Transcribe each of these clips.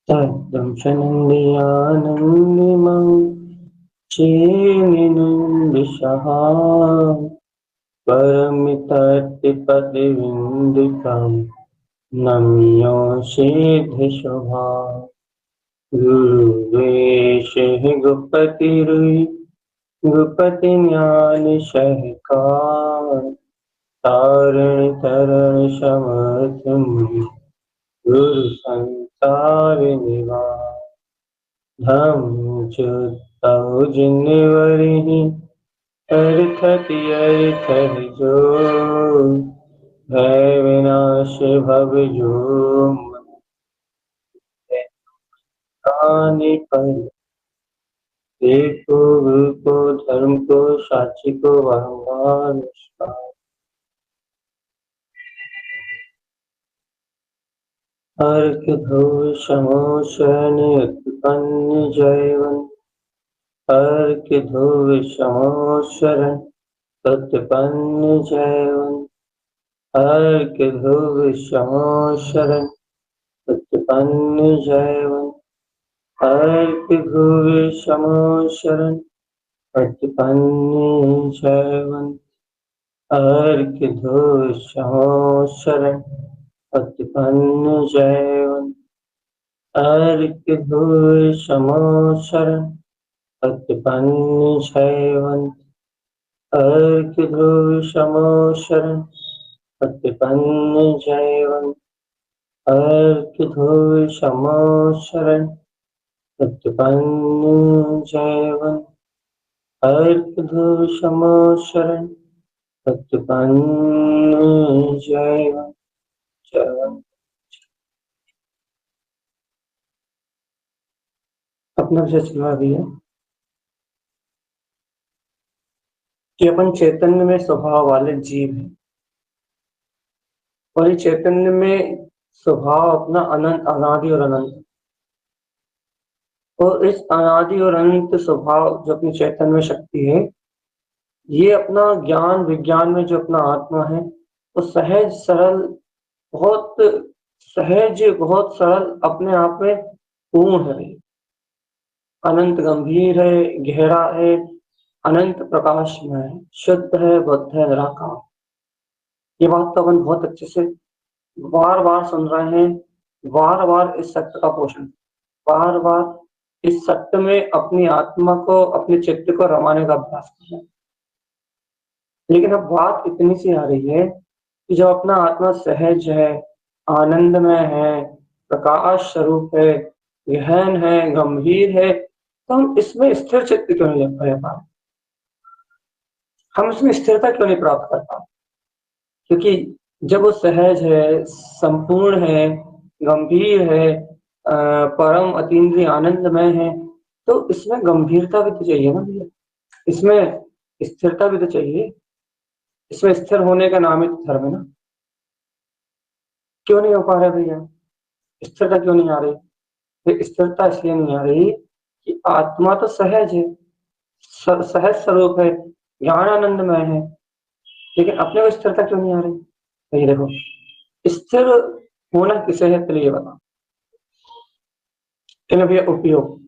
तद्धं सनन्द्यानन्दिमं चेनिनुन्दिशः परमितत्पतिविन्दितं नम्योषेधशोभा गुरुवेशः गुपति ज्ञान सहकार तारण तरण समर्थन गुरु संसार निवार धम्मच्युतौ जिनवरिहि अर्थति अर्थहि जो भय विनाश भव जो कानि पर देखो गुरु को धर्म को साक्षी को भगवान अर्क धो समो शरण उत्पन्न जयवन अर्क धो समो शरण उत्पन्न जयवन अर्क धो समो शरण उत्पन्न जयवन अर्क धो समो शरण उत्पन्न जयवन अर्क धो समो शरण उत्पन्न जयवन अर्क धो समो शरण उत्पन्न जयवन अर्क धो समो शरण उत्पन्न जयवन अर्क धो समो शरण उत्पन्न जयवन अर्क धो समो शरण उत्पन्न जयवन जयवन। अपना विषय चलवा दिया कि अपन चैतन्य में स्वभाव वाले जीव हैं और ये चैतन्य में स्वभाव अपना अनंत अनादि और अनंत और इस अनादि और अनंत स्वभाव जो अपनी चैतन्य में शक्ति है ये अपना ज्ञान विज्ञान में जो अपना आत्मा है वो सहज सरल बहुत सहज बहुत सरल अपने आप में पूर्ण है अनंत गंभीर है गहरा है अनंत प्रकाश में है शुद्ध है बुद्ध है निराकार। ये बात तो अपन बहुत अच्छे से बार बार सुन रहे हैं बार बार इस सत्य का पोषण बार बार इस सत्य में अपनी आत्मा को अपने चित्त को रमाने का अभ्यास कर रहे हैं। लेकिन अब बात इतनी सी आ रही है कि जब अपना आत्मा सहज है आनंद में है प्रकाश स्वरूप है गहन है गंभीर है तो हम इसमें स्थिर चित्त क्यों नहीं रह पा रहे हम इसमें स्थिरता क्यों नहीं प्राप्त कर पा क्योंकि जब वो सहज है संपूर्ण है गंभीर है परम अतीन्द्रिय आनंदमय है तो इसमें गंभीरता भी तो चाहिए ना भैया इसमें स्थिरता भी तो चाहिए इसमें स्थिर होने का नाम ही तो धर्म है ना। क्यों नहीं हो पा रहा भैया स्थिरता क्यों नहीं आ रही स्थिरता इसलिए नहीं आ रही कि आत्मा तो सहज है सहज स्वरूप है ज्ञान आनंदमय है लेकिन अपने को स्थिरता क्यों नहीं आ रही भैया देखो स्थिर होना किसे है चलिए बता इन्हें भैया उपयोग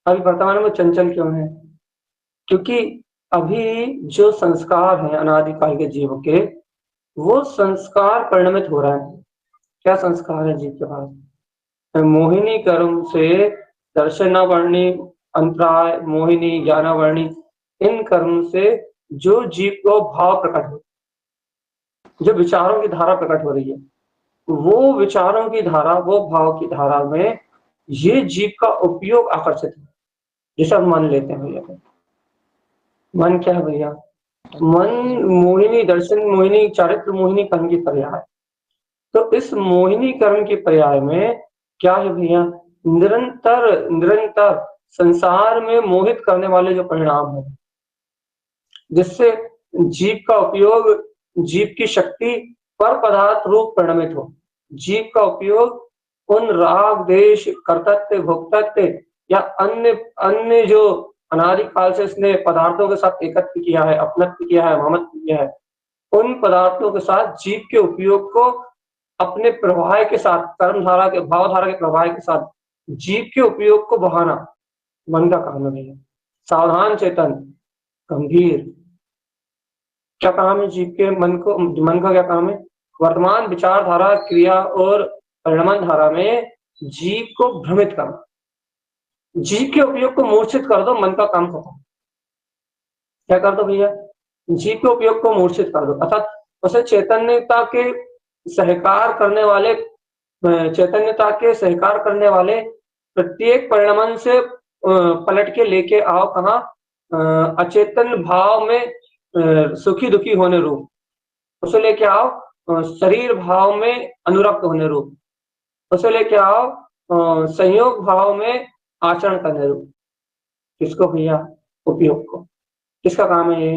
अभी वर्तमान में चंचल क्यों है क्योंकि अभी जो संस्कार है अनादिकाल के जीव के वो संस्कार परिणमित हो रहा है। क्या संस्कार है जीव के पास मोहिनी कर्म से दर्शनावर्णी अंतराय मोहिनी ज्ञानावर्णी इन कर्म से जो जीव को भाव प्रकट हो जो विचारों की धारा प्रकट हो रही है वो विचारों की धारा वो भाव की धारा में ये जीव का उपयोग आकर्षित है जैसे हम मान लेते हैं भैया मन क्या है भैया मन मोहिनी दर्शन मोहिनी चारित्र मोहिनी कर्म की पर्याय तो इस मोहिनी कर्म के पर्याय में क्या है भैया निरंतर निरंतर संसार में मोहित करने वाले जो परिणाम है जिससे जीव का उपयोग जीव की शक्ति पर पदार्थ रूप परिणमित हो जीव का उपयोग उन राग देश कर्तव्य भोक्तव्य या अन्य अन्य जो अनादिकाल से इसने पदार्थों के साथ एकत्र किया है अपनत्व किया है ममत्व किया है उन पदार्थों के साथ जीव के उपयोग को अपने प्रवाह के साथ, कर्मधारा के भावधारा के प्रवाह के साथ जीव के उपयोग को बढ़ाना मन का काम है भैया। सावधान, चेतन, गंभीर, क्या काम है जीव के? मन का क्या काम है? वर्तमान विचारधारा, क्रिया और परिणमन धारा में जीव को भ्रमित करना। जीव के उपयोग को मूर्छित कर दो, मन का काम खत्म। क्या कर दो भैया? जीव के उपयोग को मूर्छित कर दो, अर्थात उसे चैतन्यता के सहकार करने वाले प्रत्येक परिणमन से पलट के लेके आओ कहाँ? अचेतन भाव में सुखी दुखी होने रूप, उसे लेके आओ शरीर भाव में अनुरक्त होने रूप, उसे लेके आओ संयोग भाव में आचरण करने रूप। किसको भैया? उपयोग को। किसका काम है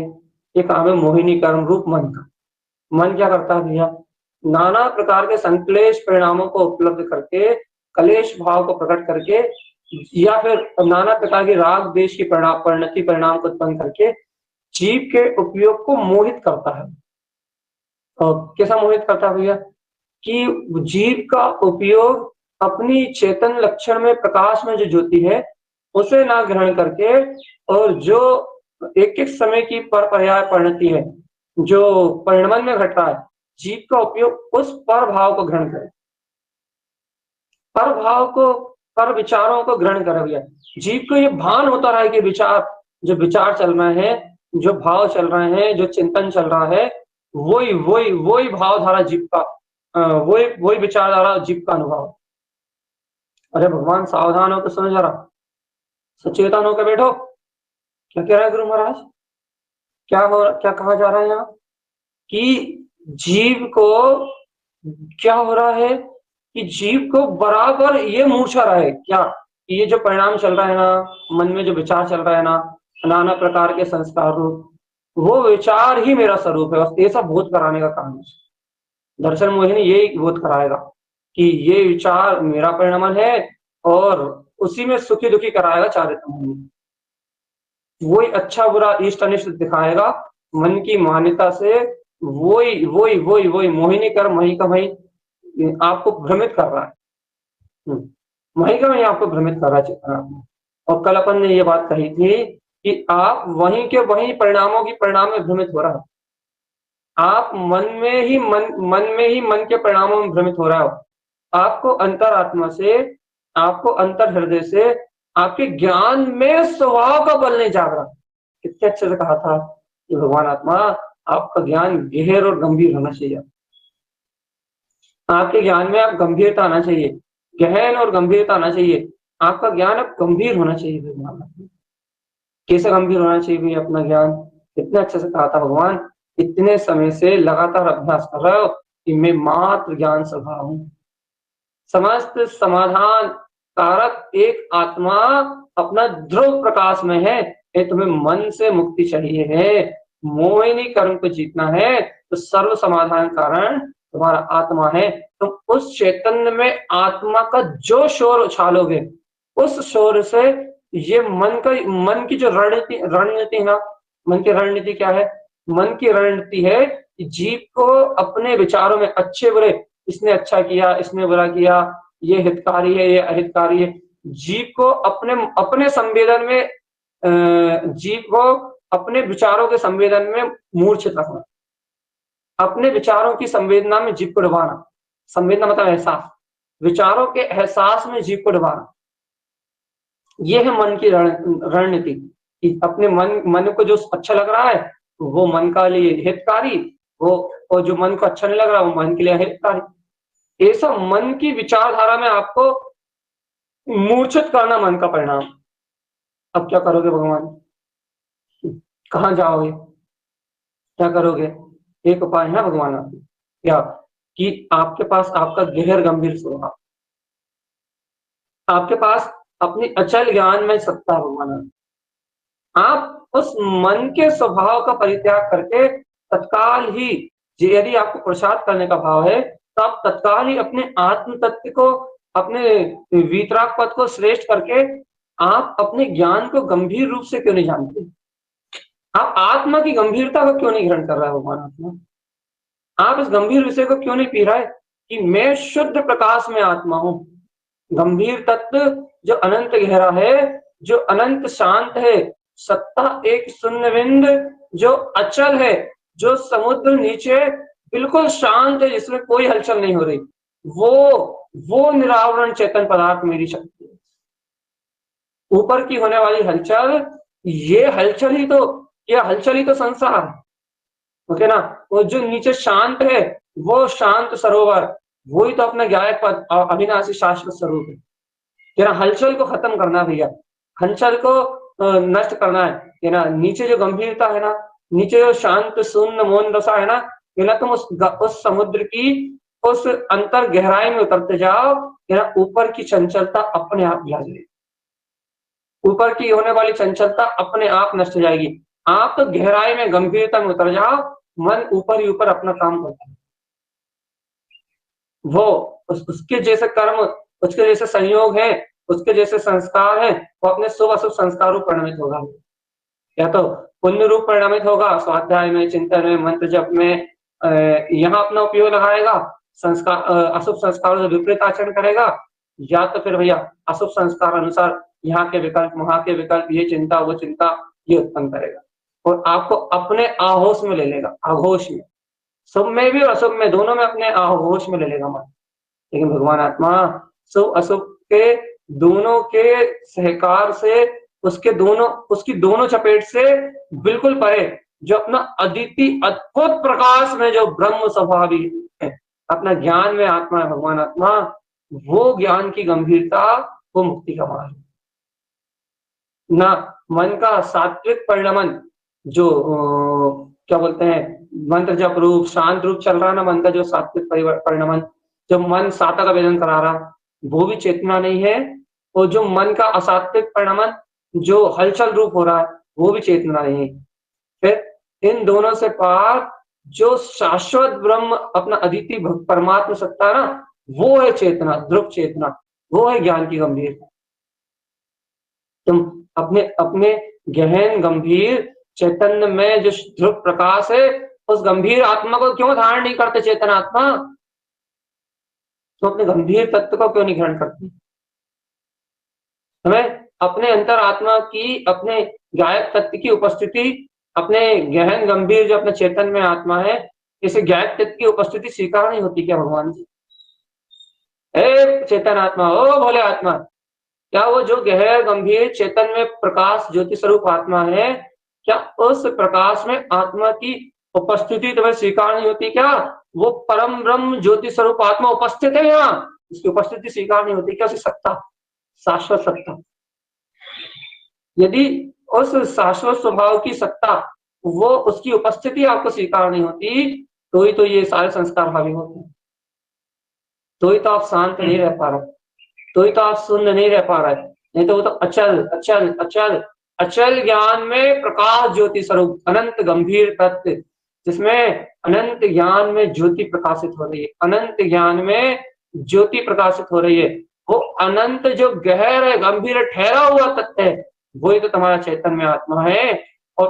ये काम है मोहिनी कर्म रूप मन का। मन क्या करता है भैया? नाना प्रकार के संक्लेश परिणामों को उपलब्ध करके, कलेश भाव को प्रकट करके, या फिर नाना प्रकार के राग देश की परिणति परिणाम को उत्पन्न करके जीव के उपयोग को मोहित करता है। और कैसा मोहित करता है भैया? कि जीव का उपयोग अपनी चेतन लक्षण में, प्रकाश में जो ज्योति है उसे ना ग्रहण करके, और जो एक एक समय की पर्याय परिणति है जो परिणमन में घट रहा है, जीव का उपयोग उस पर भाव को ग्रहण करे, पर भाव को, पर विचारों को ग्रहण करे भैया। जीव को ये भान होता रहा है कि विचार चल रहे हैं, जो भाव चल रहे हैं, जो चिंतन चल रहा है, वही भावधारा जीव का, वही विचारधारा जीव का अनुभव। अरे भगवान, सावधान होकर सुनो जरा, सचेतन होकर बैठो। क्या कह रहा है गुरु महाराज? क्या कहा जा रहा है यहाँ? कि जीव को क्या हो रहा है? कि जीव को बराबर ये मूर्छा रहा है क्या? ये जो परिणाम चल रहा है ना, मन में जो विचार चल रहा है ना, नाना प्रकार के संस्कार रूप, वो विचार ही मेरा स्वरूप है। बस ये सब बोध कराने का काम है। दर्शन मोहिनी यही बोध कराएगा कि ये विचार मेरा परिणमन है, और उसी में सुखी दुखी कराएगा चारित्र मोहिनी। वही अच्छा बुरा इष्ट अनिष्ट दिखाएगा मन की मान्यता से। वही मोहिनी कर्म वही का वही आपको भ्रमित कर रहा है। वही का वही आपको भ्रमित कर रहा है चेतना। और कल अपन ने ये बात कही थी कि आप वहीं के वहीं परिणामों की परिणाम में भ्रमित हो रहा है। आप मन में ही मन के परिणामों में भ्रमित हो रहा हो। आपको अंतरात्मा से, आपको अंतर हृदय से, आपके ज्ञान में स्वभाव का बल नहीं जाग रहा। कितने अच्छे से कहा था कि भगवान आत्मा, आपका ज्ञान गहर और गंभीर होना चाहिए। आपके ज्ञान में आप गंभीरता आना चाहिए, गहन और गंभीरता आना चाहिए। आपका ज्ञान अब गंभीर होना चाहिए। भगवान कैसे गंभीर होना चाहिए भी अपना ज्ञान? कितने अच्छे से कहा था भगवान, इतने समय से लगातार अभ्यास कर रहे हो कि मैं मात्र ज्ञान स्वभाव हूँ, समस्त समाधान कारक एक आत्मा अपना ध्रुव प्रकाश में है। तुम्हें मन से मुक्ति चाहिए है, मोहिनी कर्म को जीतना है, तो सर्व समाधान कारण तुम्हारा आत्मा है। तुम उस चैतन्य में आत्मा का जो शोर उछालोगे, उस शोर से ये मन की जो रणनीति है ना, मन की रणनीति क्या है? मन की रणनीति है कि जीव को अपने विचारों में अच्छे बुरे, इसने अच्छा किया, इसने बुरा किया, ये हितकारी है, ये अहितकारी है, जीव को अपने संवेदन में, जीव को अपने विचारों के संवेदन में मूर्छित रखना, अपने विचारों की संवेदना में जीव को डुबाना। संवेदना मतलब एहसास, विचारों के एहसास में जीव को डुबाना। ये है मन की रणनीति कि अपने मन को जो अच्छा लग रहा है वो मन का लिए हितकारी, वो, और जो मन को अच्छा नहीं लग रहा वो मन के लिए हितकारी। ऐसा मन की विचारधारा में आपको मूर्छित करना मन का परिणाम। अब क्या करोगे भगवान? कहाँ जाओगे? क्या करोगे? एक उपाय है भगवान आपके, क्या? कि आपके पास आपका गहर गंभीर स्वभाव, आपके पास अपनी अचल ज्ञान में सत्ता है भगवान। आप उस मन के स्वभाव का परित्याग करके तत्काल ही, यदि आपको प्रसाद करने का भाव है तो आप तत्काल ही अपने आत्म तत्व को, अपने वीतराग पद को श्रेष्ठ करके आप अपने ज्ञान को गंभीर रूप से क्यों नहीं जानते? आप आत्मा की गंभीरता को क्यों नहीं ग्रहण कर रहे हो भगवान आत्मा? आप इस गंभीर विषय को क्यों नहीं पी रहे? कि मैं शुद्ध प्रकाश में आत्मा हूं। गंभीर तत्व जो अनंत गहरा है, जो अनंत शांत है, सत्ता एक शून्य बिंद जो अचल है, जो समुद्र नीचे बिल्कुल शांत है, जिसमें कोई हलचल नहीं हो रही, वो निरावरण चेतन पदार्थ मेरी शक्ति है। ऊपर की होने वाली हलचल, ये हलचल ही तो संसार है। ओके ना। वो जो नीचे शांत है, वो शांत सरोवर, वही तो अपना गायक पद और अविनाशी शाश्वत स्वरूप है। तेरा हलचल को खत्म करना भैया, हलचल को नष्ट करना है। ये ना नीचे जो गंभीरता है ना, नीचे जो शांत शून्य मौन दशा है ना, ये ना तुम उस समुद्र की उस अंतर गहराई में उतरते जाओ, ये ना ऊपर की चंचलता अपने आप गिर जाएगी, ऊपर की होने वाली चंचलता अपने आप नष्ट हो जाएगी। आप तो गहराई में गंभीरता में उतर जाओ, मन ऊपर ही ऊपर अपना काम करता है। वो उसके जैसे कर्म, उसके जैसे संयोग है, उसके जैसे संस्कार है, वो अपने शुभ अशुभ संस्कार रूप परिणमित होगा। या तो पुण्य रूप परिणमित होगा, स्वाध्याय में, चिंतन में, मंत्र जप में, यहाँ अपना उपयोग लगाएगा, संस्कार अशुभ संस्कारों से विपरीत आचरण करेगा, या तो फिर भैया अशुभ संस्कार अनुसार यहाँ के विकल्प, वहां के विकल्प, ये चिंता वो चिंता, ये उत्पन्न करेगा और आपको अपने आहोश में ले लेगा, आघोष में, शुभ में भी और अशुभ में, दोनों में अपने आहोश में ले लेगा मन। लेकिन भगवान आत्मा शुभ अशुभ के दोनों के सहकार से, उसकी दोनों चपेट से बिल्कुल परे, जो अपना अद्वितीय अद्भुत प्रकाश में जो ब्रह्म स्वभावी है, अपना ज्ञान में आत्मा है भगवान आत्मा, वो ज्ञान की गंभीरता, वो मुक्ति का मार्ग। ना मन का सात्विक परिणमन, जो क्या बोलते हैं, मंत्र जप रूप शांत रूप चल रहा है ना मन का, जो सात्विक परिणमन, जो मन साता का वेदन करा रहा, वो भी चेतना नहीं है। और जो मन का असात्विक परिणमन, जो हलचल रूप हो रहा है, वो भी चेतना नहीं है। फिर इन दोनों से पार जो शाश्वत ब्रह्म अपना अद्वितीय परमात्मा सत्ता ना, वो है चेतना, ध्रुव चेतना, वो है ज्ञान की गंभीरता। तुम अपने अपने गहन गंभीर चैतन्य में जो ध्रुव प्रकाश है, उस गंभीर आत्मा को क्यों धारण नहीं करते चेतन आत्मा? तो अपने गंभीर तत्व को क्यों नहीं ग्रहण करते? हमें अपने अंतर आत्मा की, अपने गायक तत्व की उपस्थिति, अपने गहन गंभीर जो अपने चेतन में आत्मा है, इसे गायक तत्व की उपस्थिति स्वीकार नहीं होती क्या भगवान जी? हे चेतन आत्मा, ओ भोले आत्मा, क्या वो जो गहर गंभीर चेतन में प्रकाश ज्योति स्वरूप आत्मा है, क्या उस प्रकाश में आत्मा की उपस्थिति तुम्हें स्वीकार नहीं होती क्या? वो परम ब्रह्म ज्योति स्वरूप आत्मा उपस्थित है यहाँ, उसकी उपस्थिति स्वीकार नहीं होती क्या? उसकी सत्ता, शाश्वत सत्ता, यदि उस शाश्वत स्वभाव की सत्ता, वो उसकी उपस्थिति आपको स्वीकार नहीं होती, तो ही तो ये सारे संस्कार हावी होते हैं, तो ही तो आप शांत नहीं रह पा रहे, तो ही तो आप शून्य नहीं रह पा रहे। नहीं तो वो तो अचल अचल अचल अचल ज्ञान में प्रकाश ज्योति स्वरूप अनंत गंभीर तत्व, जिसमें अनंत ज्ञान में ज्योति प्रकाशित हो रही है, अनंत ज्ञान में ज्योति प्रकाशित हो रही है। वो अनंत जो गहर है, गंभीर ठहरा हुआ तत्व है, वही तो तुम्हारा चैतन्य में आत्मा है। और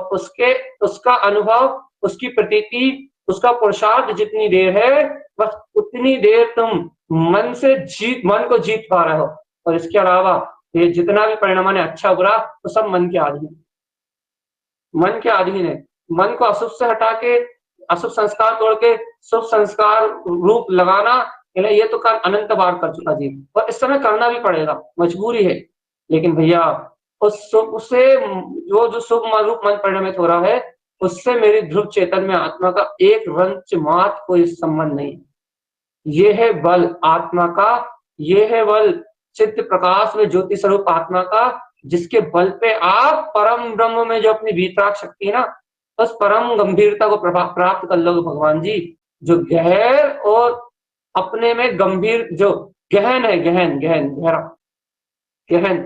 उसका अनुभव, उसकी प्रतीति, उसका पुरुषार्थ जितनी देर है, बस उतनी देर तुम मन को जीत पा रहे हो। और इसके अलावा ये जितना भी परिणाम है, अच्छा बुरा, तो सब मन के अधीन, मन के अधीन है। मन को अशुभ से हटा के, अशुभ संस्कार तोड़ के शुभ संस्कार रूप लगाना, ये तो कर अनंत बार कर चुका जी, और इस समय करना भी पड़ेगा, मजबूरी है। लेकिन भैया उस शुभ से जो शुभ रूप मन परिणमित हो रहा है, उससे मेरी ध्रुव चेतन में आत्मा का एक रंच मात्र कोई संबंध नहीं। ये है बल आत्मा का, ये है बल चित्त प्रकाश में ज्योति स्वरूप आत्मा का, जिसके बल पे आप परम ब्रह्म में जो अपनी वीतराग शक्ति है ना, उस परम गंभीरता को प्राप्त कर लोगे भगवान जी, जो गहर और अपने में गंभीर, जो गहन है, गहन गहन गहरा, गहन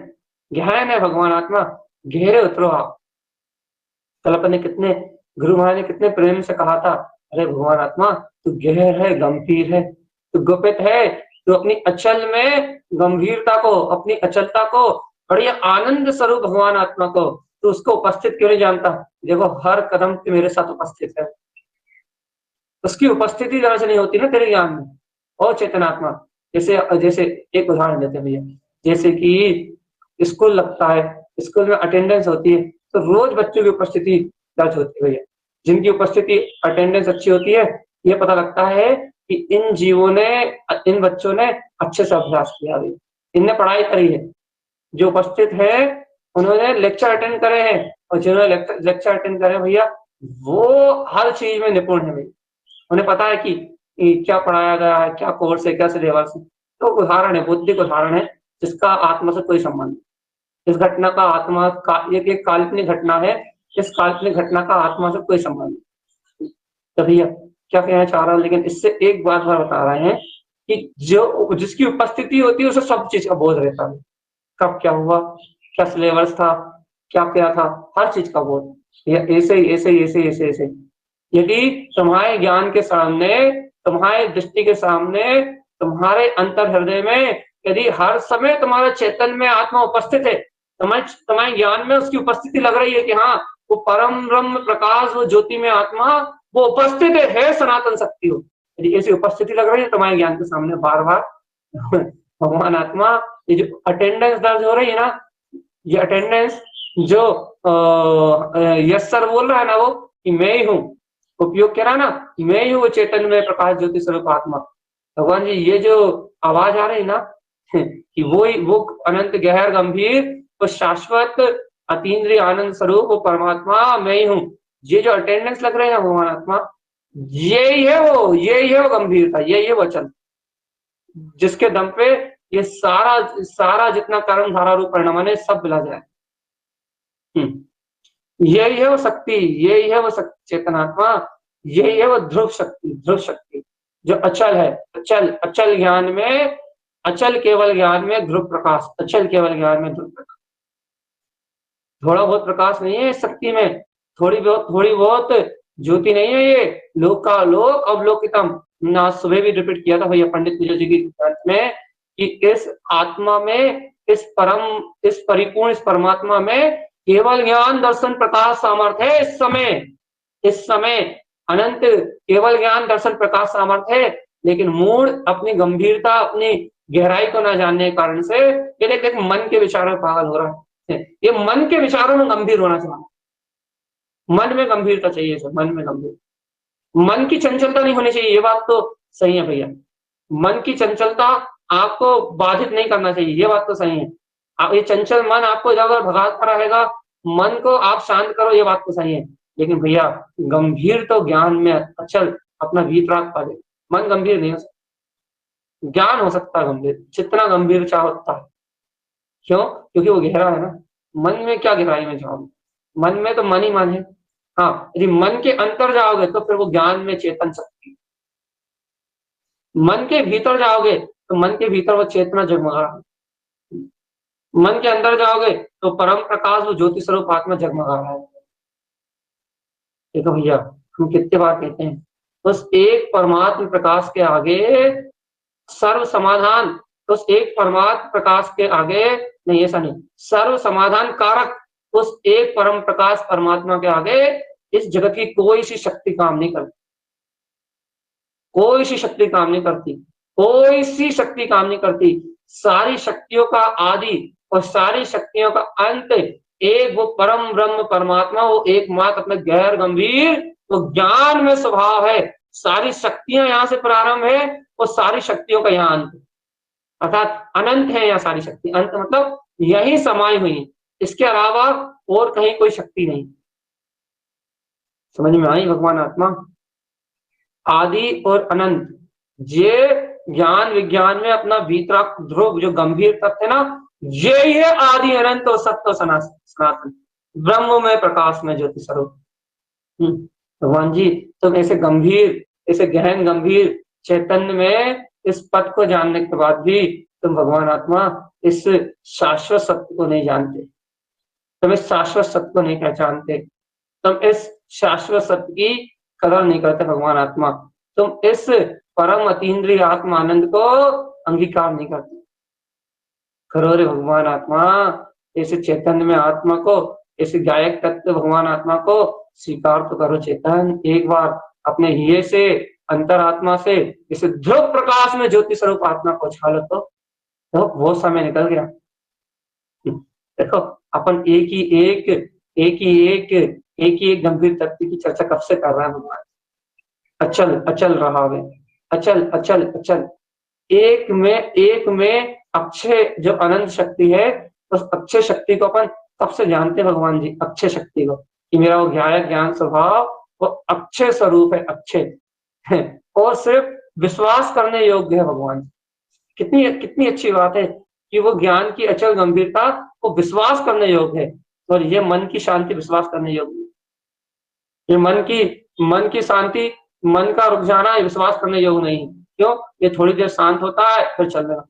गहन है भगवान आत्मा, गहरे उतरो आप। कल अपने कितने गुरु महाराज ने कितने प्रेम से कहा था, अरे भगवान आत्मा तू गहर है, गंभीर है, तू गुपित है, तू अपनी अचल में गंभीरता को, अपनी अचलता को और ये आनंद स्वरूप भगवान आत्मा को तो उसको उपस्थित क्यों नहीं जानता? देखो हर कदम पे मेरे साथ उपस्थित है, उसकी उपस्थिति जरा से नहीं होती ना तेरे ज्ञान में, और चेतनात्मा। जैसे जैसे एक उदाहरण देते हैं भैया, जैसे कि स्कूल लगता है, स्कूल में अटेंडेंस होती है, तो रोज बच्चों की उपस्थिति दर्ज होती है भैया। जिनकी उपस्थिति अटेंडेंस अच्छी होती है, ये पता लगता है कि इन बच्चों ने अच्छे से अभ्यास किया है, इनने पढ़ाई करी है। जो उपस्थित है उन्होंने लेक्चर अटेंड करे हैं, और जिन्होंने लेक्चर अटेंड करे भैया, वो हर चीज में निपुण है भैया। उन्हें पता है कि क्या पढ़ाया गया है, क्या कोर्स है, क्या सिलेबस है। तो उदाहरण है, बुद्धिक उदाहरण है, जिसका आत्मा से कोई संबंध नहीं। इस घटना का आत्मा का एक काल्पनिक घटना है, इस काल्पनिक घटना का आत्मा से कोई संबंध नहीं। तो भैया क्या कहना चाह रहा हूँ, लेकिन इससे एक बात और बता रहे हैं कि जो जिसकी उपस्थिति होती है उसे सब चीज का बोध रहता है। कब क्या हुआ, क्या सिलेबस था, क्या क्या था, हर चीज का बोध। ऐसे ही ऐसे ही ऐसे ही ऐसे ऐसे। यदि तुम्हारे ज्ञान के सामने, तुम्हारे दृष्टि के सामने, तुम्हारे अंतर हृदय में यदि हर समय तुम्हारे चेतन में आत्मा उपस्थित है, तुम्हारे ज्ञान में उसकी उपस्थिति लग रही है कि हाँ वो परम ब्रह्म प्रकाश, वो ज्योति में आत्मा वो उपस्थित है सनातन शक्ति हो, यदि ऐसी उपस्थिति लग रही है तुम्हारे ज्ञान के सामने बार बार, भगवान आत्मा, ये जो अटेंडेंस दर्ज हो रही है ना, ये अटेंडेंस जो यस सर बोल रहा है ना, वो कि मैं ही हूँ, उपयोग कह रहा ना, मैं ही हूँ वो चेतन में प्रकाश ज्योति स्वरूप आत्मा। भगवान जी ये जो आवाज आ रही ना, कि वो अनंत गहर गंभीर वो शाश्वत अतीन्द्रिय आनंद स्वरूप वो परमात्मा मैं ही हूँ, ये जो अटेंडेंस लग रहे हैं भगवान आत्मा, यही है वो गंभीरता, यही है वचन, जिसके दम पे ये सारा सारा जितना कर्म धारा रूप परिणाम है सब मिला जाए। यही है वो शक्ति, यही है वो चेतनात्मा, यही है वो ध्रुव शक्ति जो अचल है, अचल ज्ञान में, अचल केवल ज्ञान में ध्रुव प्रकाश, अचल केवल ज्ञान में ध्रुव प्रकाश। थोड़ा बहुत प्रकाश नहीं है इस शक्ति में, थोड़ी बहुत ज्योति नहीं है ये, लोक का लोक अवलोकितम। ना सुबह भी रिपीट किया था भैया पंडित पूजा जी की ग्रंथ में, कि इस आत्मा में, इस परिपूर्ण इस परमात्मा में केवल ज्ञान दर्शन प्रकाश सामर्थ्य है। इस समय अनंत केवल ज्ञान दर्शन प्रकाश सामर्थ्य है, लेकिन मूड अपनी गंभीरता, अपनी गहराई को न जानने के कारण से ये देख मन के विचारों में पागल हो रहा है। ये मन के विचारों में गंभीर होना चाहिए, मन में गंभीरता चाहिए सर, मन में गंभीर, मन की चंचलता नहीं होनी चाहिए, ये बात तो सही है भैया। मन की चंचलता आपको बाधित नहीं करना चाहिए, ये बात तो सही है। आप ये चंचल मन आपको जब भगाता रहेगा, मन को आप शांत करो, ये बात तो सही है। लेकिन भैया गंभीर तो ज्ञान में अचल अपना वीतराग पा दे, मन गंभीर नहीं हो सकता, ज्ञान हो सकता है गंभीर, जितना गंभीर चाह होता है। क्यों? क्योंकि वो गहरा है ना। मन में क्या गहराई में जाओगे, मन में तो मन ही मन है। हाँ, यदि मन के अंतर जाओगे तो फिर वो ज्ञान में चेतन शक्ति, मन के भीतर जाओगे तो मन के भीतर वो चेतना जगमगा रहा है, मन के अंदर जाओगे तो परम प्रकाश वो ज्योति स्वरूप आत्मा जगमगा रहा है। देखो भैया हम कितने बार कहते हैं, उस एक परमात्म प्रकाश के आगे सर्व समाधान, उस एक परमात्म प्रकाश के आगे नहीं, ऐसा नहीं, सर्व समाधान कारक उस एक परम प्रकाश परमात्मा के आगे इस जगत की कोई सी शक्ति काम नहीं करती, कोई सी शक्ति काम नहीं करती, कोई सी शक्ति काम नहीं करती। सारी शक्तियों का आदि और सारी शक्तियों का अंत एक वो परम ब्रह्म परमात्मा, वो एकमात्र अपने गहर गंभीर वो ज्ञान में स्वभाव है। सारी शक्तियां यहाँ से प्रारंभ है और सारी शक्तियों का यहाँ अंत, अर्थात अनंत है यहाँ सारी शक्ति, अंत मतलब यही समाई हुई है, इसके अलावा और कहीं कोई शक्ति नहीं। समझ में आई भगवान आत्मा? आदि और अनंत, ये ज्ञान विज्ञान में अपना भीतरा ध्रुव जो गंभीर तत्व है ना, यही है आदि अनंत और सत्य सनातन ब्रह्म में प्रकाश में ज्योति स्वरूप। भगवान जी तुम ऐसे गंभीर, ऐसे गहन गंभीर चैतन्य में इस पद को जानने के बाद भी तुम भगवान आत्मा इस शाश्वत सत्य को नहीं जानते, तुम इस शाश्वत सत्य को नहीं पहचानते, तुम इस शाश्वत सत्य की कदर नहीं करते भगवान आत्मा, तुम इस परम अतीन्द्रिय आत्मा आनंद को अंगीकार नहीं करते। करो रे भगवान आत्मा, ऐसे चैतन्य में आत्मा को, ऐसे गायक तत्व भगवान आत्मा को स्वीकार तो करो। चेतन एक बार अपने हिये से अंतरात्मा से इस ध्रुव प्रकाश में ज्योति स्वरूप आत्मा को उछालो तो वो समय निकल गया। देखो अपन एक ही एक गंभीर तत्व की चर्चा कब से कर रहे हैं भगवान। अचल अचल रहा वे, अचल अचल अचल, एक में अक्षय जो अनंत शक्ति है, उस अक्षय शक्ति को अपन कब से जानते हैं भगवान जी, अक्षय शक्ति को, कि मेरा वो ज्ञान स्वभाव वो अक्षय स्वरूप है, अक्षय और सिर्फ विश्वास करने योग्य है भगवान। कितनी कितनी अच्छी बात है कि वो ज्ञान की अचल गंभीरता वो विश्वास करने योग्य है, और ये मन की शांति विश्वास करने योग्य है। ये मन की शांति, मन का रुक जाना ये विश्वास करने योग्य नहीं। क्यों? ये थोड़ी देर शांत होता है फिर चलेगा,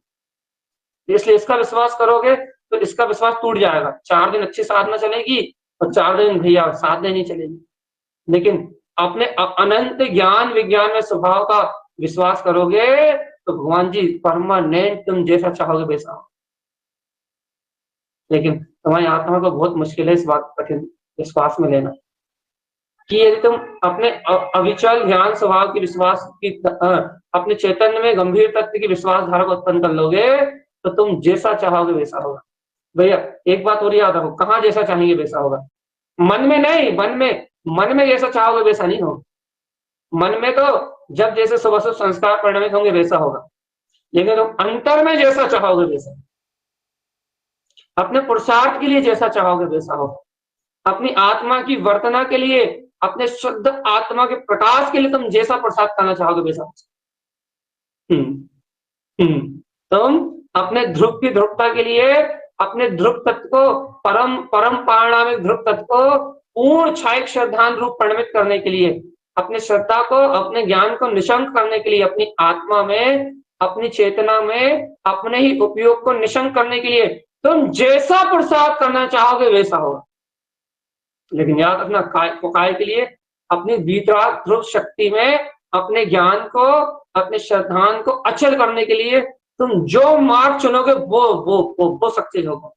इसलिए इसका विश्वास करोगे तो इसका विश्वास टूट जाएगा। 4 दिन अच्छी साधना चलेगी और 4 दिन भैया साधना नहीं चलेगी। लेकिन अपने अनंत ज्ञान विज्ञान में स्वभाव का विश्वास करोगे तो भगवान जी परमानेंट तुम जैसा चाहोगे वैसा हो। लेकिन तुम्हारी आत्मा को बहुत मुश्किल है इस बात कठिन विश्वास में लेना कि यदि तुम अपने अविचल ज्ञान स्वभाव की विश्वास की अपने चैतन्य में गंभीर तत्व की विश्वास धारा को उत्पन्न कर लोगे तो तुम जैसा चाहोगे वैसा होगा। भैया एक बात और याद रखो, कहाँ जैसा चाहेंगे वैसा होगा? मन में नहीं, मन में जैसा चाहोगे वैसा नहीं होगा। मन में तो जब जैसे सुबह से संस्कार परिणमित होंगे वैसा होगा, लेकिन तुम अंतर में जैसा चाहोगे वैसा, अपने पुरुषार्थ के लिए जैसा चाहोगे वैसा होगा, अपनी आत्मा की वर्तना के लिए, अपने शुद्ध आत्मा के प्रकाश के लिए तुम जैसा प्रसाद करना चाहोगे वैसा। तुम अपने ध्रुव की ध्रुवता के लिए, अपने ध्रुव तत्व को परम पारणामिक ध्रुव तत्व को पूर्ण क्षायिक श्रद्धान रूप परिणमित करने के लिए, अपनी श्रद्धा को, अपने ज्ञान को निशंक करने के लिए, अपनी आत्मा में, अपनी चेतना में अपने ही उपयोग को निशंक करने के लिए तुम जैसा प्रसाद करना चाहोगे वैसा होगा। लेकिन याद रखना, काय के लिए अपनी वीतराग ध्रुव शक्ति में अपने ज्ञान को, अपने श्रद्धान को अचल करने के लिए तुम जो मार्ग चुनोगे वो सक्सेस होगा।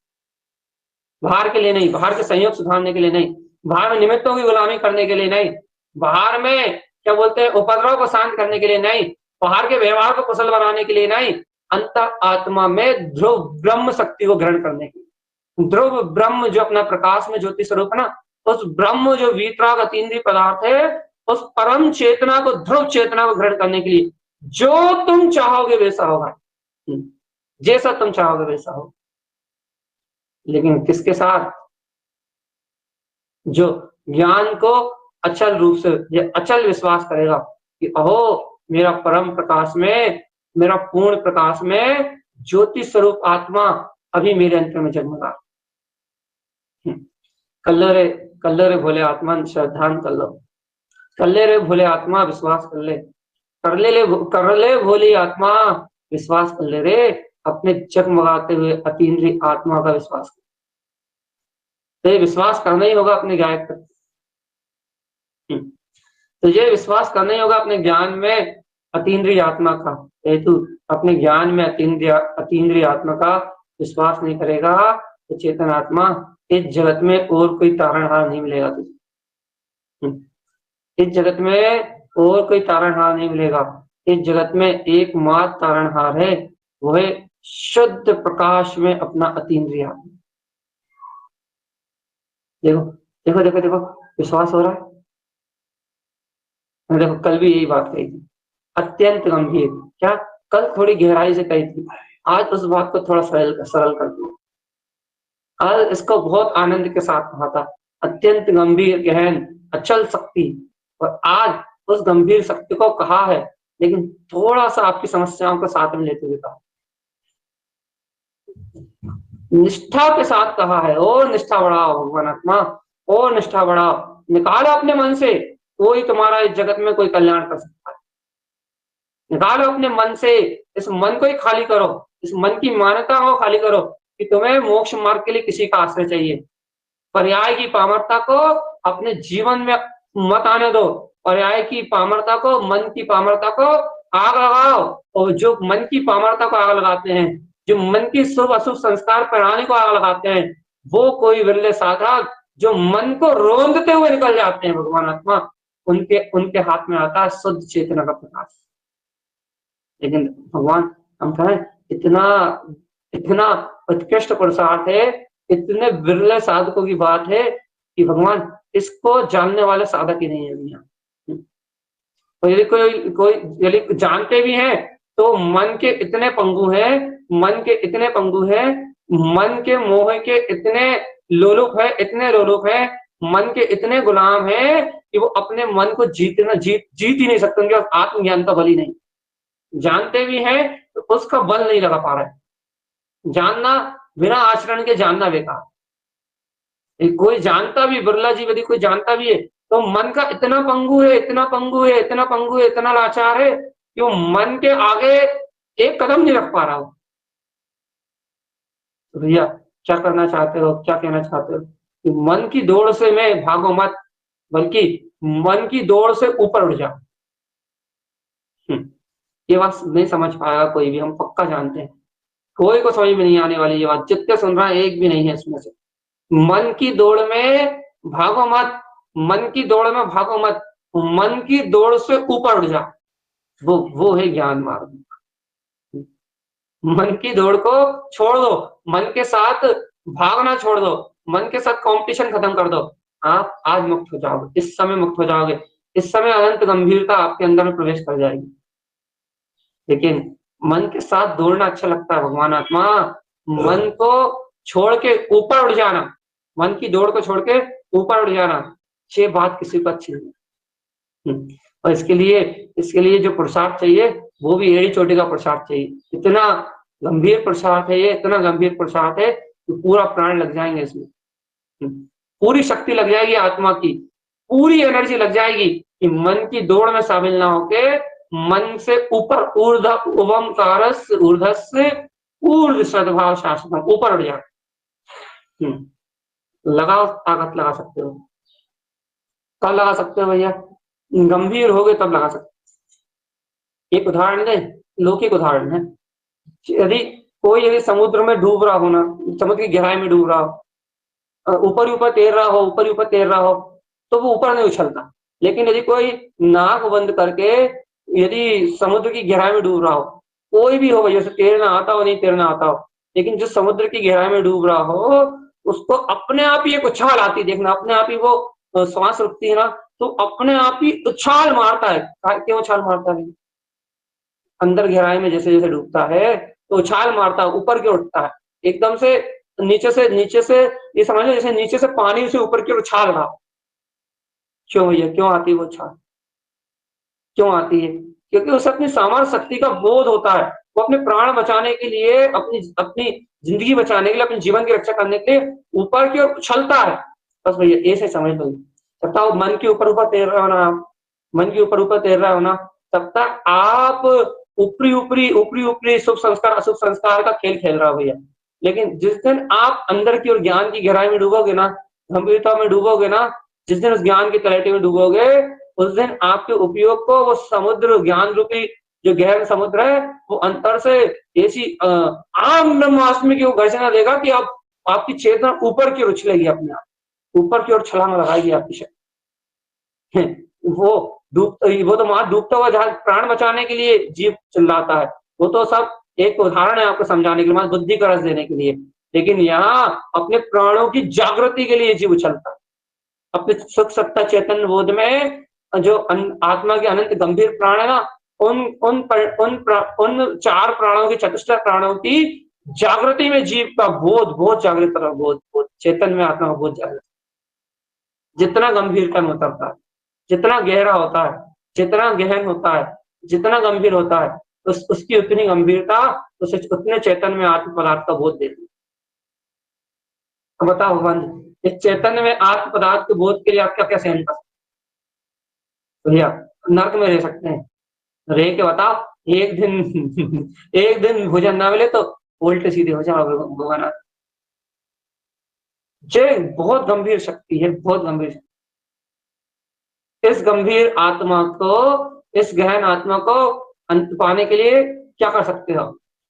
बाहर के लिए नहीं, बाहर के संयोग सुधारने के लिए नहीं, बाहर में निमित्तों की गुलामी करने के लिए नहीं, बाहर में क्या बोलते हैं उपद्रव को शांत करने के लिए नहीं, बाहर के व्यवहार को कुशल बनाने के लिए नहीं, अंतर आत्मा में ध्रुव ब्रह्म शक्ति को ग्रहण करने के लिए। ध्रुव ब्रह्म जो अपना प्रकाश में ज्योति स्वरूप है ना, उस ब्रह्म जो वीतराग अतीन्द्रिय पदार्थ है, उस परम चेतना को, ध्रुव चेतना को ग्रहण करने के लिए जो तुम चाहोगे वैसा होगा, जैसा तुम चाहोगे वैसा होगा। लेकिन किसके साथ? जो ज्ञान को अचल रूप से, ये अचल विश्वास करेगा कि अहो मेरा परम प्रकाश में, मेरा पूर्ण प्रकाश में ज्योति स्वरूप आत्मा अभी मेरे अंतर में जगमगा। कल्लो रे भोले आत्मा श्रद्धान कर लो, कल्ले रे भोले आत्मा विश्वास कर ले, कर ले भोली आत्मा विश्वास कर ले रे, अपने जगमगाते हुए अतीन्द्रिय आत्मा का विश्वास कर। तो ये विश्वास करना ही होगा अपने गायक पर, तो ये विश्वास करना ही होगा अपने ज्ञान में अतीन्द्रिय आत्मा का। हेतु अपने ज्ञान में अतीन्द्रिय आत्मा का विश्वास नहीं करेगा तो चेतन आत्मा इस जगत में और कोई तारणहार नहीं मिलेगा तुझे। इस जगत में और कोई तारणहार नहीं मिलेगा। इस जगत में एकमात्र तारणहार है, वो है शुद्ध प्रकाश में अपना अतीन्द्रिय आत्मा। देखो देखो देखो देखो, विश्वास हो रहा है। देखो कल भी यही बात कही थी, अत्यंत गंभीर। क्या कल थोड़ी गहराई से कही थी, आज उस बात को थोड़ा सरल कर दिया। कल इसको बहुत आनंद के साथ कहा था, अत्यंत गंभीर गहन अचल शक्ति, और आज उस गंभीर शक्ति को कहा है, लेकिन थोड़ा सा आपकी समस्याओं को साथ में लेते हुए कहा, निष्ठा के साथ कहा है। और निष्ठा बढ़ाओ भगवान आत्मा, और निष्ठा बढ़ाओ, निकालो अपने मन से, कोई तुम्हारा इस जगत में कोई कल्याण कर सकता है। निकालो अपने मन से, इस मन को ही खाली करो, इस मन की मान्यता को खाली करो कि तुम्हें मोक्ष मार्ग के लिए किसी का आश्रय चाहिए। पर्याय की पामरता को अपने जीवन में मत आने दो, पर्याय की पामरता को, मन की पामरता को आग लगाओ। और जो मन की पामरता को आग लगाते हैं, जो मन की शुभ अशुभ संस्कार प्रणाली को आग लगाते हैं, वो कोई विरले साधक जो मन को रोंदते हुए निकल जाते हैं भगवान आत्मा, उनके उनके हाथ में आता है शुद्ध चेतना का प्रकाश। लेकिन भगवान हम कहें इतना इतना उत्कृष्ट पुरुषार्थ है, इतने बिरले साधकों की बात है कि भगवान इसको जानने वाले साधक ही नहीं है दुनिया। तो यदि कोई कोई यदि जानते भी हैं तो मन के इतने पंगु हैं, मन के इतने पंगु हैं, मन के मोह के इतने लोलुप है, इतने लोलुप है, मन के इतने गुलाम हैं कि वो अपने मन को जीत ही नहीं सकते, उनके पास आत्मज्ञान का बल ही नहीं। जानते भी हैं तो उसका बल नहीं लगा पा रहे। जानना बिना आचरण के जानना बेकार। कोई जानता भी, बिरला जी यदि कोई जानता भी है तो मन का इतना पंगु है, इतना पंगु है, इतना पंगु है, इतना लाचार है कि वो मन के आगे एक कदम नहीं रख पा रहा हो। तो भैया क्या करना चाहते हो, क्या कहना चाहते हो कि मन की दौड़ से मैं भागो मत, बल्कि मन की दौड़ से ऊपर उठ जाओ। ये बात नहीं समझ पाएगा कोई भी, हम पक्का जानते हैं, कोई को समझ में नहीं आने वाली ये बात। जितने सुन रहा है एक भी नहीं है इसमें से। मन की दौड़ में भागो मत, मन की दौड़ में भागो मत, मन की दौड़ से ऊपर उठ जा। वो है ज्ञान मार्ग। मन की दौड़ को छोड़ दो, मन के साथ भागना छोड़ दो, मन के साथ कंपटीशन खत्म कर दो। आप आज मुक्त हो जाओगे, इस समय मुक्त हो जाओगे, इस समय अनंत गंभीरता आपके अंदर में प्रवेश कर जाएगी। लेकिन मन के साथ दौड़ना अच्छा लगता है भगवान आत्मा, मन को छोड़ के ऊपर उठ जाना, मन की दौड़ को छोड़ के ऊपर उठ जाना, ये बात किसी को अच्छी नहीं। और इसके लिए जो पुरुषार्थ चाहिए वो भी एड़ी चोटी का पुरुषार्थ चाहिए। इतना गंभीर पुरुषार्थ है ये, इतना गंभीर पुरुषार्थ है कि पूरा प्राण लग जाएंगे इसमें, पूरी शक्ति लग जाएगी आत्मा की, पूरी एनर्जी लग जाएगी कि मन की दौड़ में शामिल ना होके मन से ऊपर ऊर्ध उवंकारस ऊर्ध्वस्य ऊर्ध्व सद्भाव शास्त्रम, ऊपर उठ जाए। लगाओ, ताकत लगा सकते हो। कब लगा सकते हो भैया? गंभीर हो गए तब लगा सकते हो। एक उदाहरण दे, लौकिक उदाहरण है। यदि समुद्र में डूब रहा हो ना, समुद्र की गहराई में डूब रहा हो, ऊपर ऊपर तैर रहा हो, ऊपर ऊपर तैर रहा हो, तो वो ऊपर नहीं उछलता। लेकिन यदि कोई नाक बंद करके यदि समुद्र की गहराई में डूब रहा हो, कोई भी हो भैया, उसे तैरना आता हो नहीं तैरना आता हो, लेकिन जो समुद्र की गहराई में डूब रहा हो उसको अपने आप ही एक उछाल आती, देखना अपने आप ही वो श्वास रुकती है ना, तो अपने आप ही उछाल मारता है। क्यों उछाल मारता है? अंदर गहराई में जैसे जैसे डूबता है तो उछाल मारता है, ऊपर की ओर उठता है, एकदम से नीचे से ये समझ लो जैसे नीचे से पानी से ऊपर की ओर उछाल रहा। क्यों भैया, क्यों आती है वो उछाल? क्यों आती है? क्योंकि उसे अपनी सामर्थ्य शक्ति का बोध होता है। वो अपने प्राण बचाने के लिए, अपनी अपनी जिंदगी बचाने के लिए, अपने जीवन की रक्षा करने के लिए ऊपर की ओर उछलता है। बस भैया ऐसे समझ लो। जब तक मन के ऊपर ऊपर तैर रहे हो ना आप, मन के ऊपर ऊपर तैर रहे हो ना, तब तक आप ऊपरी ऊपरी ऊपरी ऊपरी शुभ संस्कार अशुभ संस्कार का खेल खेल रहा हो भैया। लेकिन जिस दिन आप अंदर की ओर ज्ञान की गहराई में डूबोगे ना, गंभीरता में डूबोगे ना, जिस दिन उस ज्ञान की तलहटी में डूबोगे, उस दिन आपके उपयोग को वो समुद्र, ज्ञान रूपी जो गहरा समुद्र है, वो अंतर से ऐसी आम ब्रह्मास्मि की वो गर्जना देगा कि आप आपकी चेतना ऊपर की ओर उछलेगी, अपने आप ऊपर की ओर छलांग लगाएगी आपकी शक्ति। वो तो वहां डूबता हुआ जहाज प्राण बचाने के लिए जीव चिल्लाता है, वो तो सब एक उदाहरण है आपको समझाने के लिए, बुद्धि का रस देने के लिए। लेकिन यहाँ अपने प्राणों की जागृति के लिए जीव उछलता है। अपने सुख सत्ता चैतन्य बोध में जो आत्मा के अनंत गंभीर प्राण है ना, उन चार प्राणों की, चतुष्टय प्राणों की जागृति में जीव का बोध बहुत जागृत, बोध चैतन्य में आत्मा का बोध जागृत। जितना गंभीरता में उतरता है, जितना गहरा होता है, जितना गहन होता है, जितना गंभीर होता है, उसकी उतनी गंभीरता उसे उतने चैतन्य में आत्म पदार्थ का बोध देती है। तो बताओ भगवान, इस चैतन्य में आत्म पदार्थ के बोध के लिए आप क्या क्या सहन कर सकते? भैया नर्क में रह सकते हैं, रह के बताओ, एक दिन एक दिन भोजन ना मिले तो उल्टे सीधे हो जाओगे भगवान। जय बहुत गंभीर शक्ति है, बहुत गंभीर शक्ति। इस गंभीर आत्मा को, इस गहन आत्मा को अंत पाने के लिए क्या कर सकते हो,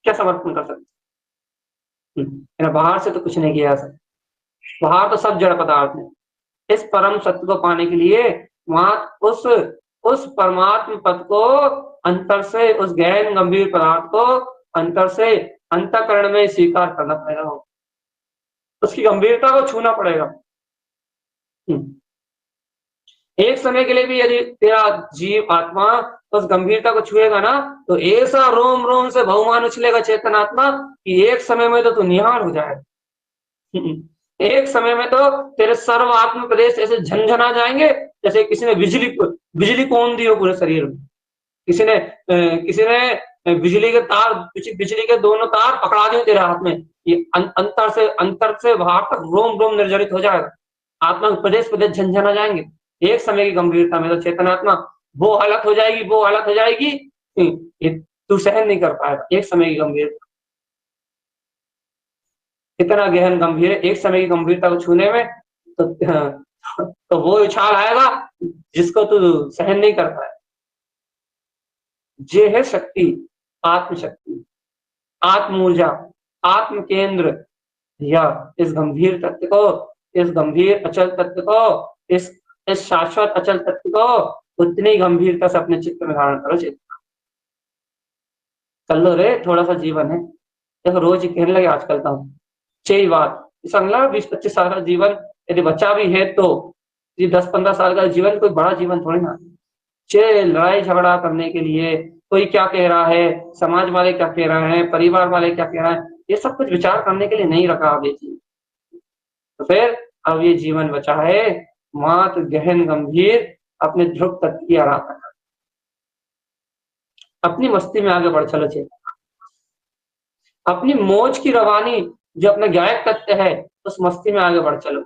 क्या समर्पण कर सकते हो? बाहर से तो कुछ नहीं किया जा सकता, बाहर तो सब जड़ पदार्थ है। इस परम सत्य को पाने के लिए वहां उस परमात्म पद को अंतर से, उस गहन गंभीर पदार्थ को अंतर से अंतःकरण में स्वीकार करना पड़ेगा, उसकी गंभीरता को छूना पड़ेगा। एक समय के लिए भी यदि तेरा जीव आत्मा उस गंभीरता को छुएगा ना, तो ऐसा रोम रोम से बहुमान उछलेगा चेतन आत्मा कि एक समय में तो तू निहाल हो जाएगा। एक समय में तो तेरे सर्व आत्म प्रदेश ऐसे झंझना जाएंगे जैसे किसी ने बिजली कौन दी हो पूरे शरीर में। किसी ने बिजली के तार, बिजली के दोनों तार पकड़ा दिए तेरे हाथ में, ये अंतर से बाहर तक रोम रोम निर्जरित हो जाएगा, आत्मा प्रदेश प्रदेश झंझना जाएंगे। एक समय की गंभीरता में तो चेतन आत्मा वो हालत हो जाएगी ये तू सहन नहीं कर पाएगा। एक समय की गंभीरता इतना गहन गंभीर है, एक समय की गंभीरता को छूने में तो वो उछाल आएगा जिसको तू सहन नहीं कर पाए। ये है शक्ति, आत्मशक्ति, आत्म ऊर्जा, आत्म केंद्र, या इस गंभीर तत्व को, इस गंभीर अचल तत्व को, इस शाश्वत अचल तत्व को उतनी गंभीरता से अपने चित्त में धारण करो। चेतना कर लो रे, थोड़ा सा जीवन है। देखो रोज ही कहने लगे आजकल तो यही बात, इस अगला 20-25 साल का जीवन यदि बच्चा भी है तो ये 10-15 साल का जीवन कोई बड़ा जीवन थोड़ी ना। लड़ाई झगड़ा करने के लिए कोई क्या कह रहा है, समाज वाले क्या कह रहे हैं, परिवार वाले क्या कह रहे हैं, ये सब कुछ विचार करने के लिए नहीं रखा अब ये चीज। तो फिर अब ये जीवन बचा है मात्र गहन गंभीर अपने ध्रुव तत्व की आराधना, अपनी मस्ती में आगे बढ़ चलो चेतना, अपनी मौज की रवानी जो अपना गायक तत्व है उस मस्ती में आगे बढ़ चलो।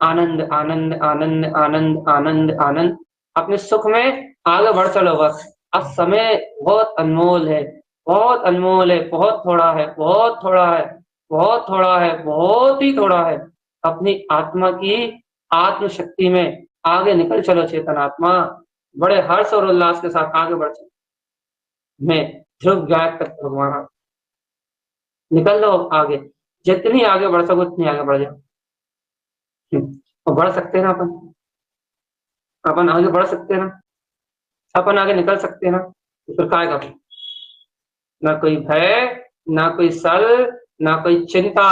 आनंद आनंद आनंद आनंद आनंद आनंद, अपने सुख में आगे बढ़ चलो बस। अब समय बहुत अनमोल है, बहुत अनमोल है, बहुत थोड़ा है, बहुत थोड़ा है, बहुत थोड़ा है, बहुत ही थोड़ा है। अपनी आत्मा की आत्म शक्ति में आगे निकल चलो चेतन आत्मा, बड़े हर्ष और उल्लास के साथ आगे बढ़ चलो। मैं ध्रुव गायक तक भगवान, निकल लो आगे, जितनी आगे बढ़ सको उतनी आगे बढ़ जाओ। और बढ़ सकते हैं ना अपन आगे बढ़ सकते हैं ना, अपन आगे निकल सकते हैं ना, तो फिर काय का ना कोई भय, ना कोई सल, ना कोई चिंता।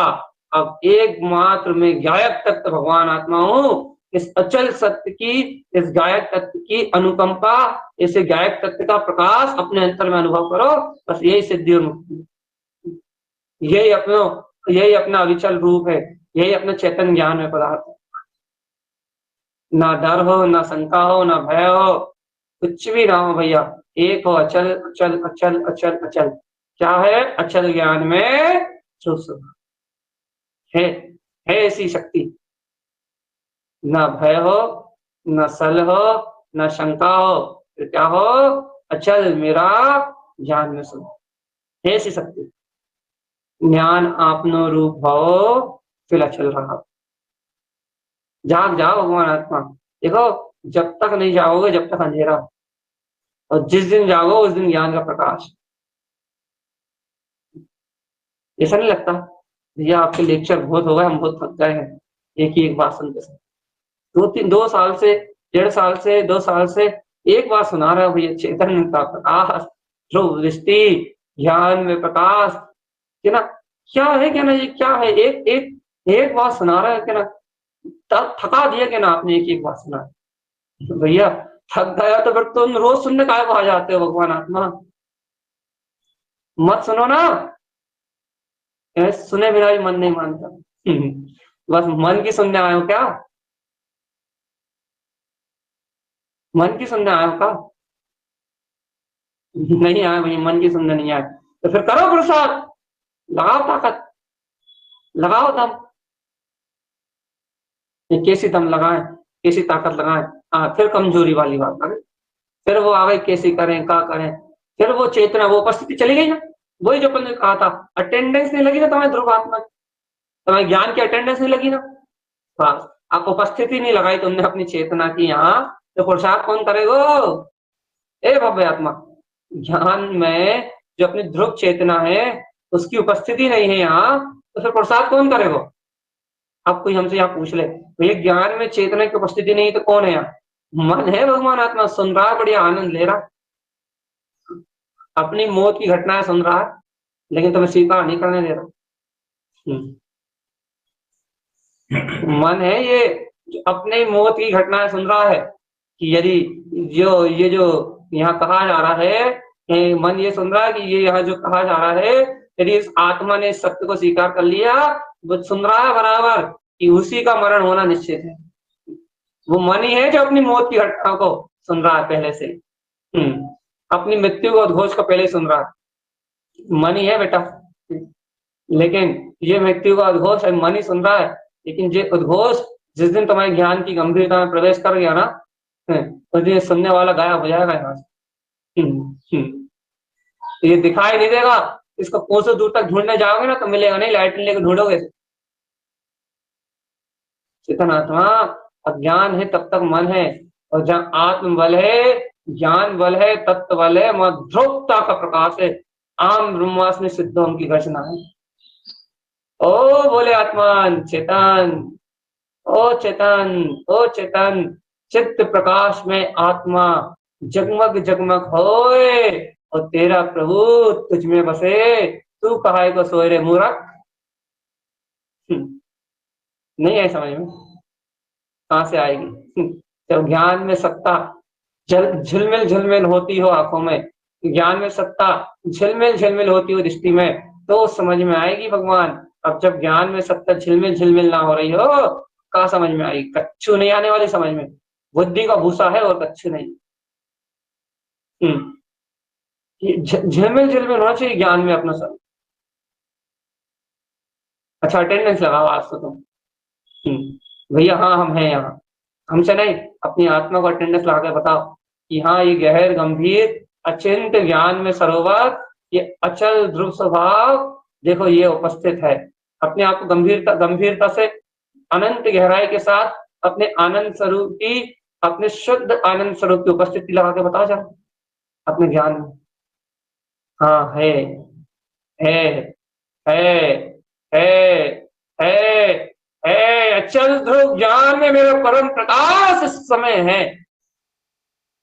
अब एकमात्र में गायक तत्व भगवान आत्मा हूं, इस अचल सत्य की, इस गायक तत्व की अनुकंपा, इसे गायक तत्व का प्रकाश अपने अंतर में अनुभव करो। बस यही सिद्धि और मुक्ति, यही अपना अविचल रूप है, यही अपना चैतन्य ज्ञान में पदार्थ है। ना डर हो, ना शंका हो, ना भय हो, कुछ भी ना हो भैया, एक हो अचल अचल अचल अचल अचल। क्या है? अचल ज्ञान में है ऐसी शक्ति। ना भय हो, ना सल हो, ना शंका हो, तो क्या हो? अचल मेरा ज्ञान में सुनो, है ऐसी शक्ति। ज्ञान आपनो रूप भाव फिर अचल रहा। जाग जाओ भगवान आत्मा, देखो जब तक नहीं जाओगे जब तक अंधेरा, और जिस दिन जागो उस दिन ज्ञान का प्रकाश। ऐसा नहीं लगता भैया आपके लेक्चर बहुत हो गए, हम बहुत थक गए हैं एक ही एक बात सुनते से, 2 साल से, 1.5 साल से, 2 साल से एक बात सुना रहा है भैया, चेतन का प्रकाश, ध्रुव दृष्टि, ज्ञान में प्रकाश, क्या ना, क्या है क्या ना, ये क्या है, एक एक एक बात सुना रहा है क्या ना, थका दिया क्या ना आपने एक एक बात सुना। भैया थक गया तो फिर तुम रोज सुनने काय को आ जाते हो भगवान आत्मा, मत सुनो ना, सुने बिना भी मन नहीं मानता। बस मन की सुनने आए हो क्या? मन की सुनने आए हो क्या? नहीं आए भाई, मन की सुनने नहीं आए, तो फिर करो प्रसाद, लगाओ ताकत, लगाओ दम। कैसी दम लगाए, कैसी ताकत लगाए, फिर कमजोरी वाली बात आ गई, फिर वो आ गई कैसी करें क्या करें, फिर वो चेतना, वो उपस्थिति चली गई ना, वही जो अपन ने कहा था, अटेंडेंस नहीं लगी ना तुम्हारे ध्रुव आत्मा, तुम्हारे ज्ञान की अटेंडेंस नहीं लगी ना, बस आप उपस्थिति नहीं लगाई तुमने अपनी चेतना की यहाँ, तो पुरुषार्थ कौन करेगो? ए भव्य आत्मा, ज्ञान में जो अपनी ध्रुव चेतना है उसकी उपस्थिति नहीं है यहाँ, तो फिर पुरुषार्थ कौन करेगा? अब कोई हमसे यहाँ पूछ ले, भैया ज्ञान में चेतना की उपस्थिति नहीं तो कौन है यहाँ? मन है भगवान आत्मा, सुन रहा है, बढ़िया आनंद ले रहा है, अपनी मौत की घटनाएं सुन रहा है, लेकिन तुम्हें स्वीकार नहीं करने दे रहा। हम्म। मन है ये जो अपने मौत की घटनाएं सुन रहा है कि यदि जो ये जो यहाँ कहा जा रहा है, मन ये सुन रहा है कि ये यहाँ जो कहा जा रहा है, यदि इस आत्मा ने इस सत्य को स्वीकार कर लिया, वो सुन रहा है बराबर कि उसी का मरण होना निश्चित है। वो मन ही है जो अपनी मौत की घटना को सुन रहा है पहले से। अपनी मृत्यु को उद्घोष को पहले ही सुन रहा है, मन ही है बेटा। लेकिन ये मृत्यु का उद्घोष है, मन ही सुन रहा है, लेकिन ये उद्घोष जिस दिन तुम्हारे ज्ञान की गंभीरता में प्रवेश कर गया ना, उस दिन सुनने वाला गायब हो जाएगा यहाँ से। ये दिखाई नहीं देगा, इसको कोसों दूर तक ढूंढने जाओगे ना तो मिलेगा नहीं, लाइट लेके ढूंढोगे। चेतन आत्मा अज्ञान है तब तक मन है, और जहाँ आत्म बल है, ज्ञान बल है, तत्व बल है, वहां ध्रुवता का प्रकाश है, आम ब्रह्मास्मि सिद्धों की घोषणा है। ओ बोले आत्मान चेतन, ओ चेतन, ओ चेतन, चित्त प्रकाश में आत्मा जगमग जगमग होए, और तेरा प्रभु तुझ में बसे, तू कहाय को सोए रे मूर्ख। नहीं है समझ में, कहां से आएगी? जब ज्ञान में सत्ता झिलमिल झिलमिल होती हो आंखों में, ज्ञान में सत्ता झिलमिल झिलमिल होती हो दृष्टि में, तो समझ में आएगी भगवान। अब जब ज्ञान में सत्ता झिलमिल झिलमिल ना हो रही हो, कहाँ समझ में आएगी? कच्छु नहीं आने वाली समझ में, बुद्धि का भूसा है और कच्छु नहीं। झिलमिल झिलमिल होना चाहिए ज्ञान में अपना सब। अच्छा अटेंडेंस लगाओ आज तो तुम। भैया हाँ हम हैं यहाँ, हमसे नहीं, अपनी आत्मा को अटेंडेंस लगा के बताओ कि हाँ ये गहर गंभीर अचिंत ज्ञान में सरोवर, ये अचल ध्रुव स्वभाव देखो ये उपस्थित है। अपने आप को गंभीरता गंभीरता से अनंत गहराई के साथ अपने आनंद स्वरूप की, अपने शुद्ध आनंद स्वरूप की उपस्थिति लगा के बताओ जरा अपने ज्ञान में। हाँ है है है है है अचल ध्रुव ज्ञान में मेरा परम प्रकाश इस समय है।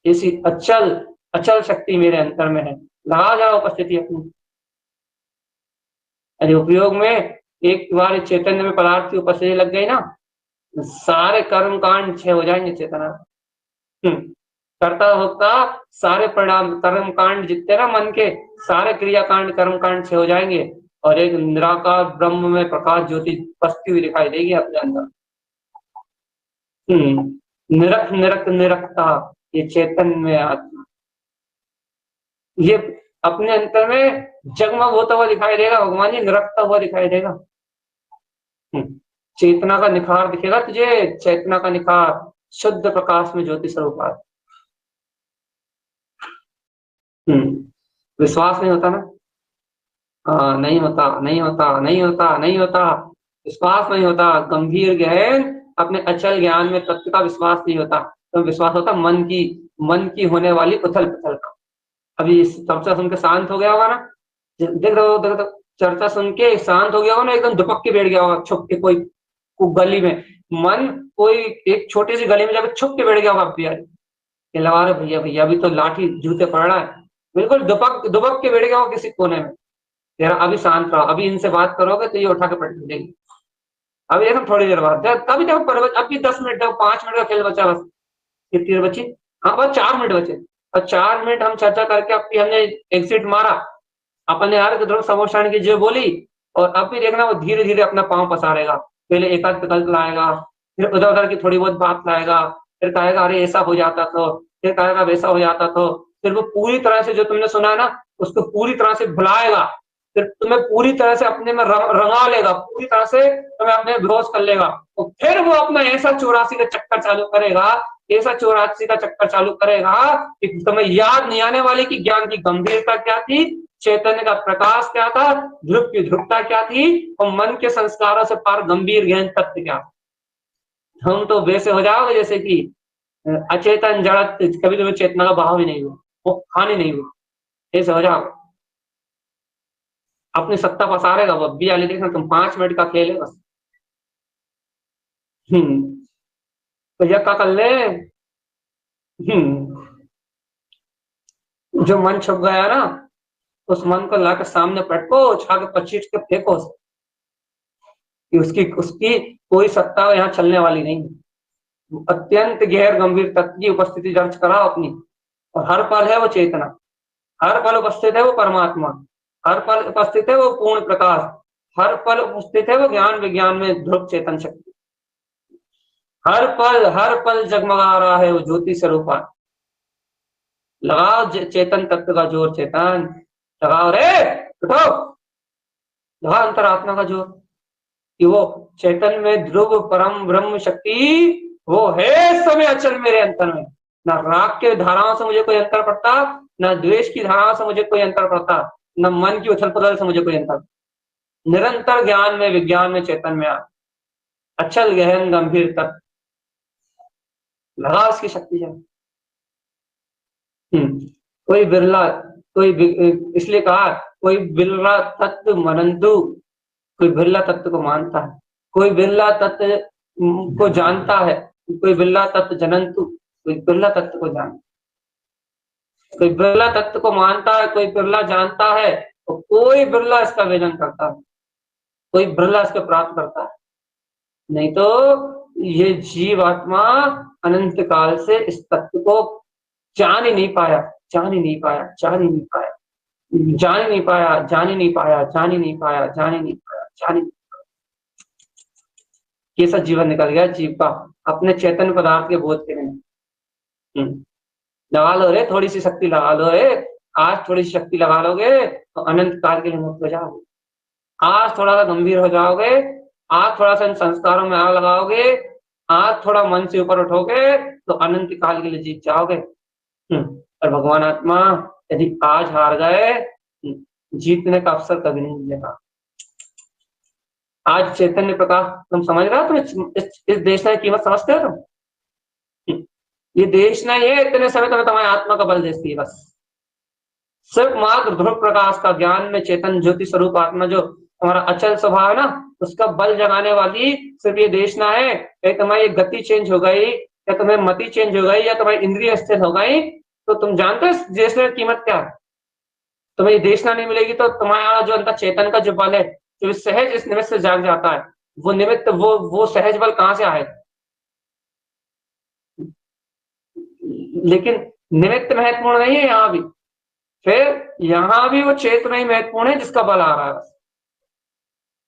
इसी अचल अचल शक्ति मेरे अंतर में है, लगा जाओ उपस्थिति अपनी। यदि उपयोग में एक बार चैतन्य में पदार्थ की उपस्थिति लग गई ना, सारे कर्म कांड छह हो जाएंगे चेतना। करता भोक्ता सारे परिणाम कर्म कांड जितने ना मन के, सारे क्रिया कांड कर्म कांड छह हो जाएंगे, और एक निराकार ब्रह्म में प्रकाश ज्योति बसती हुई दिखाई देगी अपने अंदर। निरख निरख निरखता, ये चेतन में आत्मा, ये अपने अंतर में जगमग होता हुआ दिखाई देगा भगवान जी, निरखता हुआ दिखाई देगा। चेतना का निखार दिखेगा तुझे, चेतना का निखार शुद्ध प्रकाश में ज्योति स्वरूप। विश्वास नहीं होता ना, नहीं होता नहीं होता नहीं होता नहीं होता, विश्वास नहीं होता, गंभीर गहन अपने अचल ज्ञान में तत्व का विश्वास नहीं होता। तो विश्वास होता मन की होने वाली उथल पुथल का। अभी चर्चा सुन के शांत हो गया होगा ना, देख रहे हो चर्चा सुन के शांत हो गया होगा ना, एकदम दुपक के बैठ गया होगा छुप के, कोई गली में मन कोई एक छोटी सी गली में जाकर छुप के बैठ गया होगा भैया, लगा रहे भैया भैया अभी तो लाठी जूते पड़ रहा है, बिल्कुल दुबक दुबक के बैठ गया हो किसी कोने में। यार अभी शांत रहो, अभी इनसे बात करोगे तो ये उठा के पलट देंगे। अभी एकदम थोड़ी देर बाद कभी देखो अभी 10 मिनट 5 मिनट का खेल बचा बस, कितनी देर बची? हाँ बस 4 मिनट बचे, और 4 मिनट हम चर्चा करके अपनी हमने एग्जिट मारा, अपने यार के ध्रुव समोषण की जो बोली, और अब भी देखना वो धीरे धीरे अपना पांव पसारेगा, पहले एकांत विकल्प लाएगा, फिर उधर उधर की थोड़ी बहुत बात लाएगा, फिर कहेगा अरे ऐसा हो जाता तो, फिर कहेगा वैसा हो जाता तो, फिर वो पूरी तरह से जो तुमने सुना ना उसको पूरी तरह से भुलाएगा, फिर तुम्हें पूरी तरह से अपने में रंगा लेगा, पूरी तरह से तुम्हें अपने विरोध कर लेगा, और फिर वो अपना ऐसा 84 का चक्कर चालू करेगा, ऐसा 84 का चक्कर चालू करेगा कि तुम्हें याद नहीं आने वाली कि ज्ञान की गंभीरता क्या थी, चैतन्य का प्रकाश क्या था, ध्रुव की ध्रुवता क्या थी, और मन के संस्कारों से पार गंभीर ज्ञान तत्व क्या था। हम तो वैसे हो जाओगे जैसे कि अचेतन जड़, कभी तुम्हें चेतना का भाव ही नहीं हुआ, वो हानि नहीं हुई, ऐसे हो जाओगे, अपनी सत्ता पसारेगा वो। अभी आले देखना तुम 5 मिनट का खेल है बस। तो यह क्या कर ले, हम्म, जो मन छुप गया ना, उस मन को लाकर सामने पटको, उठा के पचीट के फेंको उसे, कि उसकी उसकी कोई सत्ता यहाँ चलने वाली नहीं है। अत्यंत गहर गंभीर तत्व की उपस्थिति दर्ज कराओ अपनी, और हर पल है वो चेतना, हर पल उपस्थित है वो परमात्मा, हर पल उपस्थित है वो पूर्ण प्रकाश, हर पल उपस्थित है वो ज्ञान विज्ञान में ध्रुव चेतन शक्ति, हर पल जगमगा रहा है वो ज्योति स्वरूपा। लगाओ चेतन तत्व का जोर, चेतन लगाओ रे, उठो, लगा अंतरात्मा का जोर, कि वो चेतन में ध्रुव परम ब्रह्म शक्ति वो है समय अचल मेरे अंतर में। ना राग के धाराओं से मुझे कोई अंतर पड़ता, ना द्वेष की धाराओं से मुझे कोई अंतर पड़ता, न मन की उछल पुथल से मुझे कोई अंतर। निरंतर ज्ञान में विज्ञान में चेतन में आ, अचल गहन गंभीर तत्व, लगा उसकी शक्ति है। कोई बिरला, इसलिए कहा कोई बिरला तत्व मनंतु, कोई बिरला तत्व को मानता है, कोई बिरला तत्व को जानता है, कोई बिरला तत्व जनंतु, कोई बिरला तत्व को जानता, कोई बिरला तत्व को मानता है, कोई बिरला जानता है, तो कोई बिरला इसका वेदन करता है, कोई बिरला इसको प्राप्त करता है। नहीं तो ये जीव आत्मा अनंत काल से इस तत्व को जान ही नहीं पाया, जान ही नहीं पाया, जान ही नहीं पाया, जान ही नहीं पाया, जान ही नहीं पाया, जान ही नहीं पाया, जान ही नहीं पाया, जान ही नहीं पाया। कैसा जीवन निकल गया जीव का अपने चेतन पदार्थ के बोध के लिए। लगा लो रे, थोड़ी सी शक्ति लगा लो रे, आज थोड़ी सी शक्ति लगा लोगे तो अनंत काल के लिए मुक्त हो जाओगे। आज थोड़ा सा गंभीर हो जाओगे, आज थोड़ा सा इन संस्कारों में आग लगाओगे, आज थोड़ा मन से ऊपर उठोगे तो अनंत काल के लिए जीत जाओगे। और भगवान आत्मा यदि आज हार गए, जीतने का अवसर कभी नहीं मिलेगा। आज चैतन्य प्रकाश तुम समझ रहे हो, तुम इस देश की कीमत समझते हो तुम? ये देश नहीं है इतने समय तुम्हें तुम्हारी आत्मा का बल देती है बस। सिर्फ मात्र ध्रुव प्रकाश का ज्ञान में चेतन ज्योति स्वरूप आत्मा जो हमारा अचल स्वभाव है ना, उसका बल जगाने वाली सिर्फ ये देशना है। या तुम्हारी गति चेंज हो गई, या तुम्हें मति चेंज हो गई, या तुम्हारी इंद्रिय स्थिर हो गई, तो तुम जानते हो इस देशना की कीमत क्या है। तुम्हें ये देशना नहीं मिलेगी तो तुम्हारा जो अंदर चेतन का जो बल है, जो सहज इस निमित्त से जाग जाता है, वो निमित्त वो सहज बल कहाँ से आए। लेकिन निमित्त महत्वपूर्ण नहीं है यहाँ भी, फिर यहाँ भी वो चेतना ही महत्वपूर्ण है जिसका बल आ रहा है।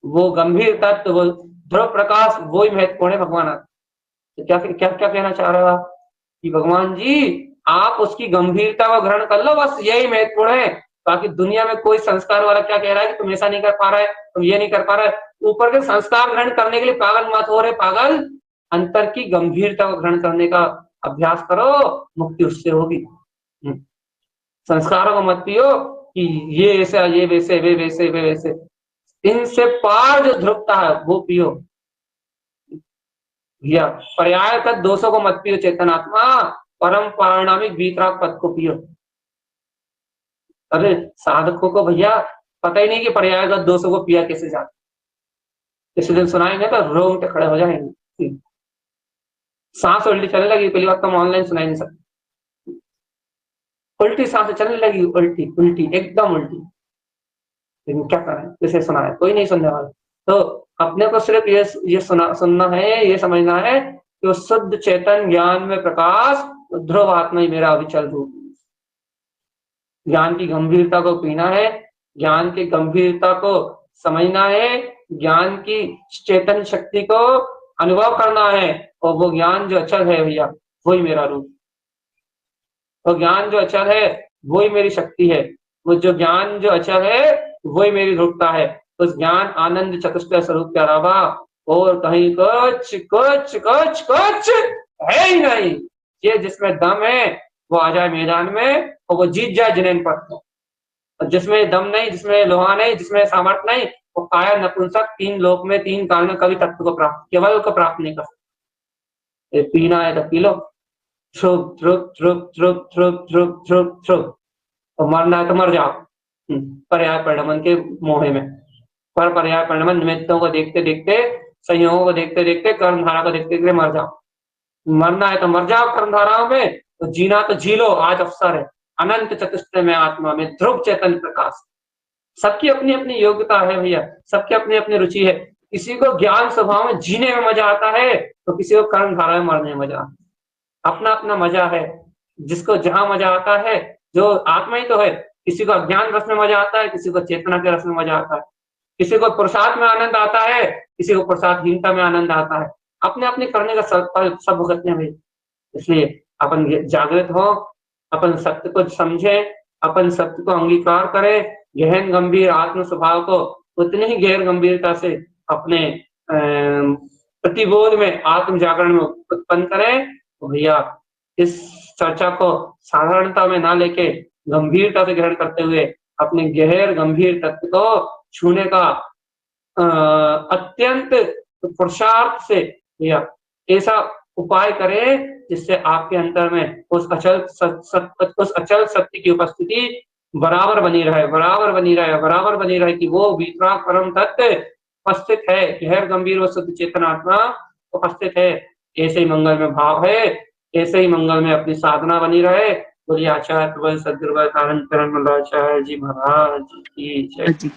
वो गंभीर तत्व, वो ध्रुव प्रकाश, वो ही महत्वपूर्ण है भगवान। तो क्या क्या क्या कहना चाह रहा है कि भगवान जी आप उसकी गंभीरता को ग्रहण कर लो, बस यही महत्वपूर्ण है। बाकी दुनिया में कोई संस्कार वाला क्या कह रहा है कि तुम ऐसा नहीं कर पा रहा है, तुम ये नहीं कर पा रहा है, ऊपर के संस्कार ग्रहण करने के लिए पागल मत हो रहे पागल, अंतर की गंभीरता को ग्रहण करने का अभ्यास करो, मुक्ति उससे होगी। संस्कारों को मत पियो कि ये ऐसा, ये वैसे, वे वैसे, वे वैसे, इनसे पार जो ध्रुवता है वो पियो भैया। पर्याय तक दोषों को मत पियो चेतनात्मा, परम पारिणामिक वीतराग पद को पियो। अरे साधकों को भैया पता ही नहीं कि पर्यायगत दोषों को पिया कैसे जाता। इसी दिन सुनाएंगे तो रोम पे खड़े हो जाएंगे। सांस उल्टी चलने लगी, पहली बात तो हम ऑनलाइन सुनाई नहीं सकते। उल्टी सांसें चलने लगी, उल्टी उल्टी एकदम उल्टी, लेकिन क्या करें, किसे सुना है, कोई नहीं सुनने वाला। तो अपने को सिर्फ ये सुनना है, ये समझना है कि वो शुद्ध चेतन ज्ञान में प्रकाश ध्रुव आत्मा ही मेरा अविचल रूप। ज्ञान की गंभीरता को पीना है, ज्ञान की गंभीरता को समझना है, ज्ञान की चेतन शक्ति को अनुभव करना है, और वो ज्ञान जो अचल है भैया वही मेरा रूप, वो ज्ञान जो अचल है वही मेरी शक्ति है, वो जो ज्ञान जो अचल है वही मेरी रूपता है। उस ज्ञान आनंद चतुष्टय स्वरूप के अलावा और कहीं कुछ कुछ कुछ कुछ है ही नहीं। ये जिसमें दम है वो आ जाए मैदान में और वो जीत जाए जिनेन पर। और जिसमें दम नहीं, जिसमें लोहा नहीं, जिसमें सामर्थ्य नहीं, वो काया नपुंसक तीन लोक में तीन काल में कभी तत्व को प्राप्त, केवल को प्राप्त नहीं कर सकते। पीना है तो पी लो, थ्रुप थ्रुप थ्रुप थ्रुप थ्रुप थ्रुप थ्रुप थ्रुप, और मरना है तो मर जाओ पर्याय परिणमन के मोहे में। पर पर्याय परिणमन निमित्तों को देखते देखते, संयोगों को देखते देखते, कर्मधारा को देखते देखते मर जाओ। मरना है तो मर जाओ कर्मधाराओं में, तो जीना तो जी लो, आज अवसर है। अनंत चतुष्टय में आत्मा में ध्रुव चैतन्य प्रकाश। सबकी अपनी अपनी योग्यता है भैया, सबकी अपनी अपनी रुचि है। किसी को ज्ञान स्वभाव में जीने में मजा आता है, तो किसी को कर्म धारा में मरने में मजा आता है। अपना अपना मजा है, जिसको जहां मजा आता है, जो आत्मा ही तो है। किसी को अज्ञान रस में मजा आता है, किसी को चेतना के रस में मजा आता है, किसी को प्रसाद में आनंद आता है, किसी को प्रसादहीनता में आनंद आता है। अपने अपने करने का सब भुगतने हैं भाई। इसलिए अपन जागृत हो, अपन सत्य को समझे, अपन सत्य को अंगीकार करें, गहन गंभीर आत्म स्वभाव को उतनी ही गहर गंभीरता से अपने प्रतिबोध में, आत्म जागरण में उत्पन्न करें। तो भैया इस चर्चा को साधारणता में ना लेके गंभीरता से ग्रहण करते हुए अपने गहर गंभीर तत्व को छूने का अत्यंत पुरुषार्थ से भैया ऐसा उपाय करें जिससे आपके अंतर में उस अचल सत्य की उपस्थिति बराबर बनी रहे, बराबर बनी रहे, बराबर बनी रहे, कि वो वितराग परम तत्व उपस्थित है, गहर गंभीर व शुद्ध चेतनात्मा उपस्थित है। ऐसे ही मंगल में भाव है, ऐसे ही मंगल में अपनी साधना बनी रहे। बोलिए आचार्य प्रबल सदगुरुवर कारण चरण मल्लाचार्य जी महाराज की जय। जय